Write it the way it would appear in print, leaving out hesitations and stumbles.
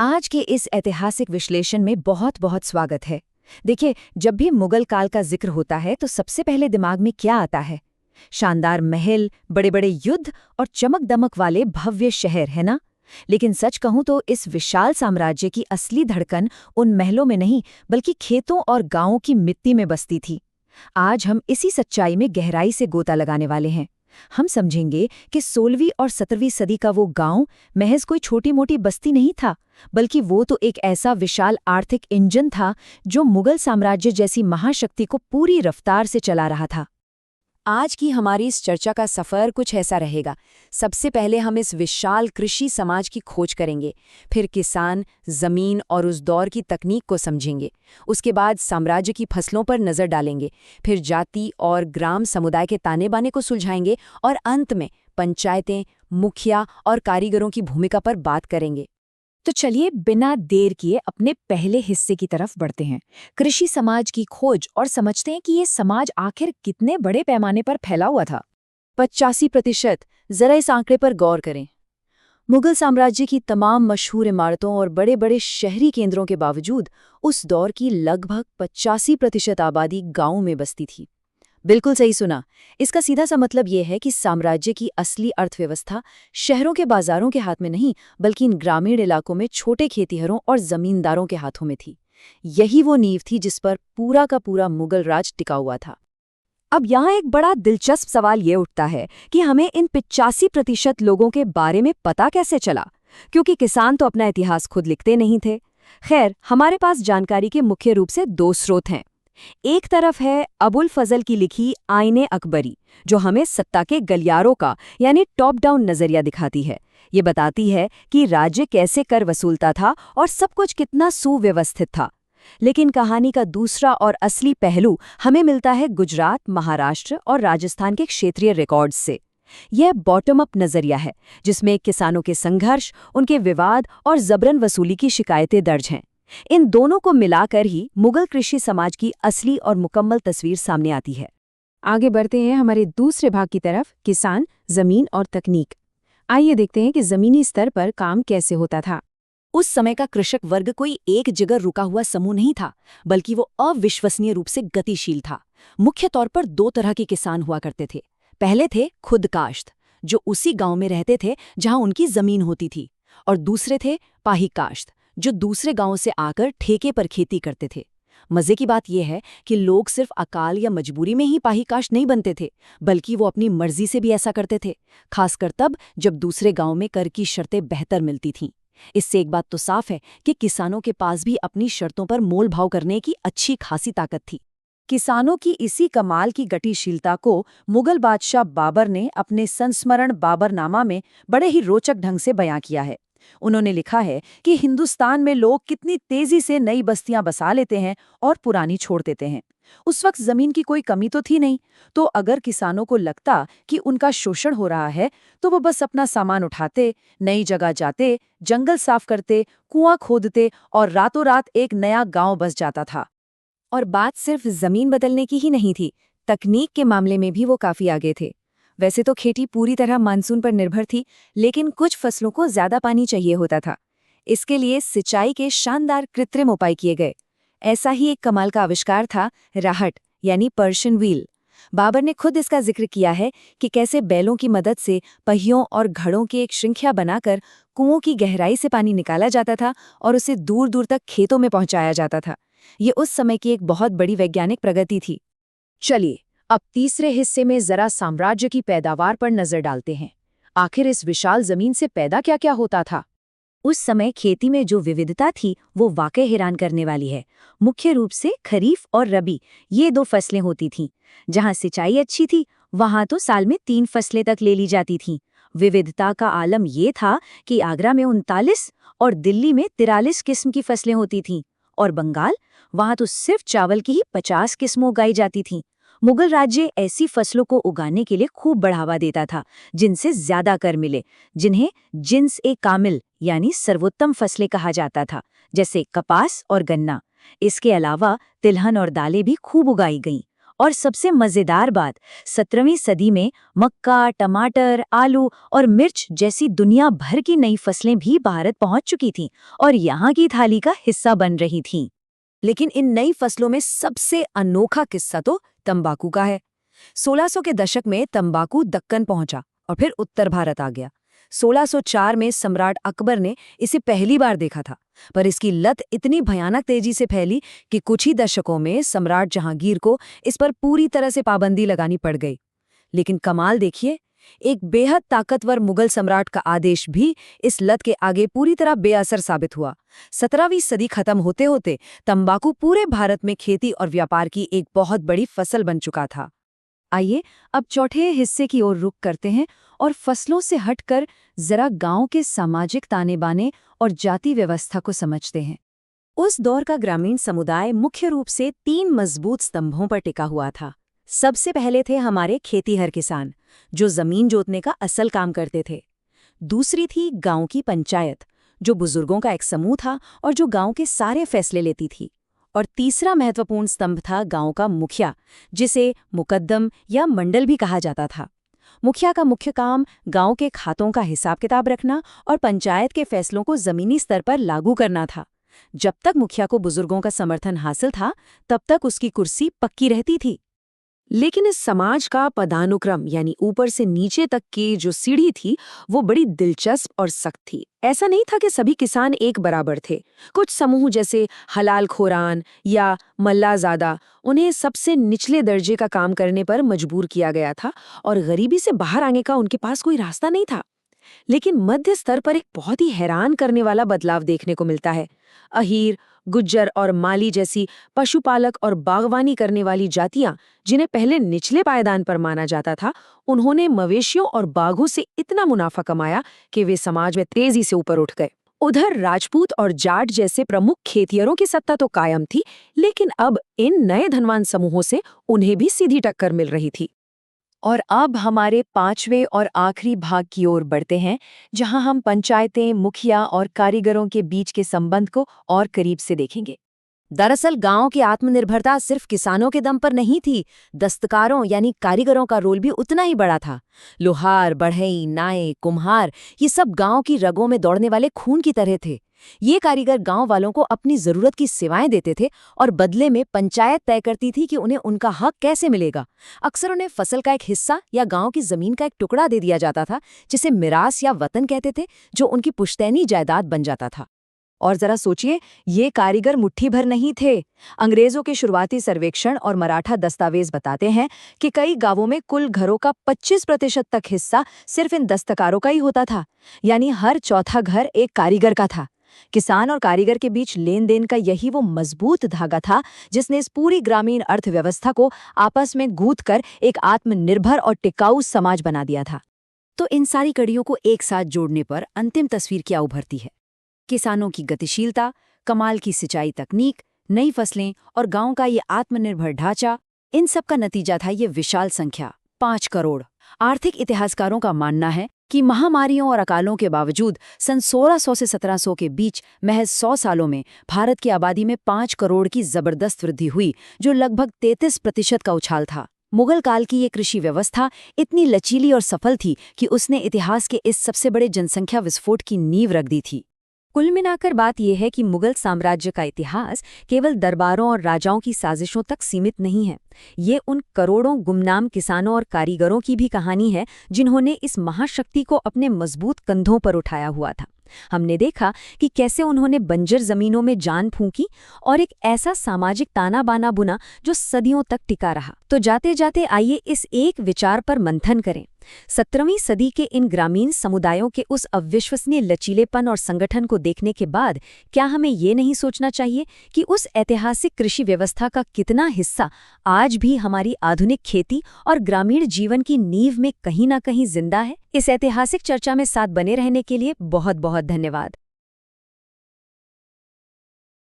आज के इस ऐतिहासिक विश्लेषण में बहुत बहुत स्वागत है। देखिए, जब भी मुगल काल का जिक्र होता है तो सबसे पहले दिमाग में क्या आता है? शानदार महल, बड़े बड़े युद्ध और चमक दमक वाले भव्य शहर, है ना? लेकिन सच कहूं तो इस विशाल साम्राज्य की असली धड़कन उन महलों में नहीं, बल्कि खेतों और गांवों की मिट्टी में बसती थी। आज हम इसी सच्चाई में गहराई से गोता लगाने वाले हैं। हम समझेंगे कि 16वीं और 17वीं सदी का वो गांव महज कोई छोटी मोटी बस्ती नहीं था, बल्कि वो तो एक ऐसा विशाल आर्थिक इंजन था जो मुगल साम्राज्य जैसी महाशक्ति को पूरी रफ्तार से चला रहा था। आज की हमारी इस चर्चा का सफ़र कुछ ऐसा रहेगा। सबसे पहले हम इस विशाल कृषि समाज की खोज करेंगे, फिर किसान, ज़मीन और उस दौर की तकनीक को समझेंगे। उसके बाद साम्राज्य की फसलों पर नज़र डालेंगे, फिर जाति और ग्राम समुदाय के ताने बाने को सुलझाएंगे और अंत में पंचायतें, मुखिया और कारीगरों की भूमिका पर बात करेंगे। तो चलिए बिना देर किए अपने पहले हिस्से की तरफ बढ़ते हैं, कृषि समाज की खोज, और समझते हैं कि ये समाज आखिर कितने बड़े पैमाने पर फैला हुआ था। 85%। जरा इस आंकड़े पर गौर करें। मुगल साम्राज्य की तमाम मशहूर इमारतों और बड़े बड़े शहरी केंद्रों के बावजूद उस दौर की लगभग 85% आबादी गांवों में बसती थी। बिल्कुल सही सुना। इसका सीधा सा मतलब ये है कि साम्राज्य की असली अर्थव्यवस्था शहरों के बाजारों के हाथ में नहीं, बल्कि इन ग्रामीण इलाकों में छोटे खेतीहरों और जमींदारों के हाथों में थी। यही वो नींव थी जिस पर पूरा का पूरा मुगल राज टिका हुआ था। अब यहाँ एक बड़ा दिलचस्प सवाल ये उठता है कि हमें इन 85% लोगों के बारे में पता कैसे चला, क्योंकि किसान तो अपना इतिहास खुद लिखते नहीं थे। खैर, हमारे पास जानकारी के मुख्य रूप से दो स्रोत हैं। एक तरफ है अबुल फजल की लिखी आईने अकबरी, जो हमें सत्ता के गलियारों का यानी टॉप डाउन नजरिया दिखाती है। ये बताती है कि राज्य कैसे कर वसूलता था और सब कुछ कितना सुव्यवस्थित था। लेकिन कहानी का दूसरा और असली पहलू हमें मिलता है गुजरात, महाराष्ट्र और राजस्थान के क्षेत्रीय रिकॉर्ड्स से। यह बॉटम अप नजरिया है, जिसमें किसानों के संघर्ष, उनके विवाद और जबरन वसूली की शिकायतें दर्ज हैं। इन दोनों को मिलाकर ही मुगल कृषि समाज की असली और मुकम्मल तस्वीर सामने आती है। आगे बढ़ते हैं हमारे दूसरे भाग की तरफ, किसान, जमीन और तकनीक। आइए देखते हैं कि जमीनी स्तर पर काम कैसे होता था। उस समय का कृषक वर्ग कोई एक जगह रुका हुआ समूह नहीं था, बल्कि वो अविश्वसनीय रूप से गतिशील था। मुख्य तौर पर दो तरह के किसान हुआ करते थे। पहले थे खुद काश्त, जो उसी गांव में रहते थे जहां उनकी जमीन होती थी, और दूसरे थे पाही काश्त, जो दूसरे गांवों से आकर ठेके पर खेती करते थे। मजे की बात यह है कि लोग सिर्फ अकाल या मजबूरी में ही पाही काश्त नहीं बनते थे, बल्कि वो अपनी मर्जी से भी ऐसा करते थे, खासकर तब जब दूसरे गांव में कर की शर्तें बेहतर मिलती थीं। इससे एक बात तो साफ है कि किसानों के पास भी अपनी शर्तों पर मोल भाव करने की अच्छी खासी ताकत थी। किसानों की इसी कमाल की गतिशीलता को मुगल बादशाह बाबर ने अपने संस्मरण बाबरनामा में बड़े ही रोचक ढंग से बयां किया है। उन्होंने लिखा है कि हिंदुस्तान में लोग कितनी तेजी से नई बस्तियां बसा लेते हैं और पुरानी छोड़ देते हैं। उस वक्त जमीन की कोई कमी तो थी नहीं, तो अगर किसानों को लगता कि उनका शोषण हो रहा है, तो वो बस अपना सामान उठाते, नई जगह जाते, जंगल साफ करते, कुआं खोदते और रातों रात एक नया गांव बस जाता था। और बात सिर्फ जमीन बदलने की ही नहीं थी, तकनीक के मामले में भी वो काफी आगे थे। वैसे तो खेती पूरी तरह मानसून पर निर्भर थी, लेकिन कुछ फसलों को ज्यादा पानी चाहिए होता था। इसके लिए सिंचाई के शानदार कृत्रिम उपाय किए गए। ऐसा ही एक कमाल का आविष्कार था राहट, यानी पर्शियन व्हील। बाबर ने खुद इसका जिक्र किया है कि कैसे बैलों की मदद से पहियों और घड़ों की एक श्रृंखला बनाकर कुओं की गहराई से पानी निकाला जाता था और उसे दूर दूर तक खेतों में पहुंचाया जाता था। ये उस समय की एक बहुत बड़ी वैज्ञानिक प्रगति थी। चलिए अब तीसरे हिस्से में जरा साम्राज्य की पैदावार पर नजर डालते हैं। आखिर इस विशाल जमीन से पैदा क्या क्या होता था? उस समय खेती में जो विविधता थी वो वाकई हैरान करने वाली है। मुख्य रूप से खरीफ और रबी, ये दो फसलें होती थीं। जहां सिंचाई अच्छी थी, वहां तो साल में 3 फसलें तक ले ली जाती थीं। विविधता का आलम ये था कि आगरा में 39 और दिल्ली में 43 किस्म की फसलें होती थीं, और बंगाल, वहां तो सिर्फ चावल की ही 50 किस्में उगाई जाती थीं। मुगल राज्य ऐसी फसलों को उगाने के लिए खूब बढ़ावा देता था जिनसे ज्यादा कर मिले, जिन्हें जिन्स ए कामिल यानी सर्वोत्तम फसलें कहा जाता था, जैसे कपास और गन्ना। इसके अलावा तिलहन और दालें भी खूब उगाई गईं, और सबसे मजेदार बात, 17वीं सदी में मक्का, टमाटर, आलू और मिर्च जैसी दुनिया भर की नई फसलें भी भारत पहुंच चुकी थीं और यहाँ की थाली का हिस्सा बन रही थीं। लेकिन इन नई फसलों में सबसे अनोखा किस्सा तो तंबाकू का है। 1600 के दशक में तंबाकू दक्कन पहुंचा और फिर उत्तर भारत आ गया। 1604 में सम्राट अकबर ने इसे पहली बार देखा था, पर इसकी लत इतनी भयानक तेजी से फैली कि कुछ ही दशकों में सम्राट जहांगीर को इस पर पूरी तरह से पाबंदी लगानी पड़ गई। लेकिन कमाल देखिए, एक बेहद ताकतवर मुगल सम्राट का आदेश भी इस लत के आगे पूरी तरह बेअसर साबित हुआ। 17वीं सदी खत्म होते होते तंबाकू पूरे भारत में खेती और व्यापार की एक बहुत बड़ी फसल बन चुका था। आइए अब चौथे हिस्से की ओर रुख करते हैं और फसलों से हटकर जरा गांव के सामाजिक ताने-बाने और जाति व्यवस्था को समझते हैं। उस दौर का ग्रामीण समुदाय मुख्य रूप से 3 मजबूत स्तंभों पर टिका हुआ था। सबसे पहले थे हमारे खेतीहर किसान, जो जमीन जोतने का असल काम करते थे। दूसरी थी गांव की पंचायत, जो बुजुर्गों का एक समूह था और जो गांव के सारे फैसले लेती थी। और तीसरा महत्वपूर्ण स्तंभ था गांव का मुखिया, जिसे मुकद्दम या मंडल भी कहा जाता था। मुखिया का मुख्य काम गांव के खातों का हिसाब किताब रखना और पंचायत के फैसलों को जमीनी स्तर पर लागू करना था। जब तक मुखिया को बुजुर्गों का समर्थन हासिल था, तब तक उसकी कुर्सी पक्की रहती थी। लेकिन इस समाज का पदानुक्रम यानी ऊपर से नीचे तक की जो सीढ़ी थी, वो बड़ी दिलचस्प और सख्त थी। ऐसा नहीं था कि सभी किसान एक बराबर थे। कुछ समूह जैसे हलाल खोरान या मल्लाजादा, उन्हें सबसे निचले दर्जे का काम करने पर मजबूर किया गया था और गरीबी से बाहर आने का उनके पास कोई रास्ता नहीं था। लेकिन मध्य स्तर पर एक बहुत ही हैरान करने वाला बदलाव देखने को मिलता है। अहीर, गुज्जर और माली जैसी पशुपालक और बागवानी करने वाली जातियां, जिन्हें पहले निचले पायदान पर माना जाता था, उन्होंने मवेशियों और बाघों से इतना मुनाफा कमाया कि वे समाज में तेजी से ऊपर उठ गए। उधर राजपूत और जाट जैसे प्रमुख खेतिहरों की सत्ता तो कायम थी, लेकिन अब इन नए धनवान समूहों से उन्हें भी सीधी टक्कर मिल रही थी। और अब हमारे 5वें और आखिरी भाग की ओर बढ़ते हैं, जहां हम पंचायतें, मुखिया और कारीगरों के बीच के संबंध को और करीब से देखेंगे। दरअसल गांव की आत्मनिर्भरता सिर्फ किसानों के दम पर नहीं थी, दस्तकारों यानी कारीगरों का रोल भी उतना ही बड़ा था। लोहार, बढ़ई, नाई, कुम्हार, ये सब गांव की रगों में दौड़ने वाले खून की तरह थे। ये कारीगर गांव वालों को अपनी जरूरत की सेवाएं देते थे और बदले में पंचायत तय करती थी कि उन्हें उनका हक कैसे मिलेगा। अक्सर उन्हें फसल का एक हिस्सा या गांव की जमीन का एक टुकड़ा दे दिया जाता था, जिसे मिरास या वतन कहते थे, जो उनकी पुश्तैनी जायदाद बन जाता था। और जरा सोचिए, ये कारीगर मुट्ठी भर नहीं थे। अंग्रेजों के शुरुआती सर्वेक्षण और मराठा दस्तावेज बताते हैं कि कई गांवों में कुल घरों का 25% तक हिस्सा सिर्फ इन दस्तकारों का ही होता था, यानी हर चौथा घर एक कारीगर का था। किसान और कारीगर के बीच लेन देन का यही वो मजबूत धागा था जिसने इस पूरी ग्रामीण अर्थव्यवस्था को आपस में गूंथकर एक आत्मनिर्भर और टिकाऊ समाज बना दिया था। तो इन सारी कड़ियों को एक साथ जोड़ने पर अंतिम तस्वीर क्या उभरती है? किसानों की गतिशीलता, कमाल की सिंचाई तकनीक, नई फसलें और गांव का ये आत्मनिर्भर ढांचा, इन सब का नतीजा था ये विशाल संख्या 5 करोड़। आर्थिक इतिहासकारों का मानना है कि महामारियों और अकालों के बावजूद सन 1600 से 1700 के बीच महज 100 सालों में भारत की आबादी में 5 करोड़ की जबरदस्त वृद्धि हुई, जो लगभग 33% का उछाल था। मुगल काल की ये कृषि व्यवस्था इतनी लचीली और सफल थी कि उसने इतिहास के इस सबसे बड़े जनसंख्या विस्फोट की नींव रख दी थी। कुल मिलाकर बात यह है कि मुगल साम्राज्य का इतिहास केवल दरबारों और राजाओं की साजिशों तक सीमित नहीं है। ये उन करोड़ों गुमनाम किसानों और कारीगरों की भी कहानी है, जिन्होंने इस महाशक्ति को अपने मजबूत कंधों पर उठाया हुआ था। हमने देखा कि कैसे उन्होंने बंजर जमीनों में जान फूंकी और एक ऐसा सामाजिक ताना बाना बुना जो सदियों तक टिका रहा। तो जाते जाते आइए इस एक विचार पर मंथन करें। 17वीं सदी के इन ग्रामीण समुदायों के उस अविश्वसनीय लचीलेपन और संगठन को देखने के बाद क्या हमें ये नहीं सोचना चाहिए कि उस ऐतिहासिक कृषि व्यवस्था का कितना हिस्सा आज भी हमारी आधुनिक खेती और ग्रामीण जीवन की नींव में कहीं ना कहीं जिंदा है? इस ऐतिहासिक चर्चा में साथ बने रहने के लिए बहुत बहुत धन्यवाद।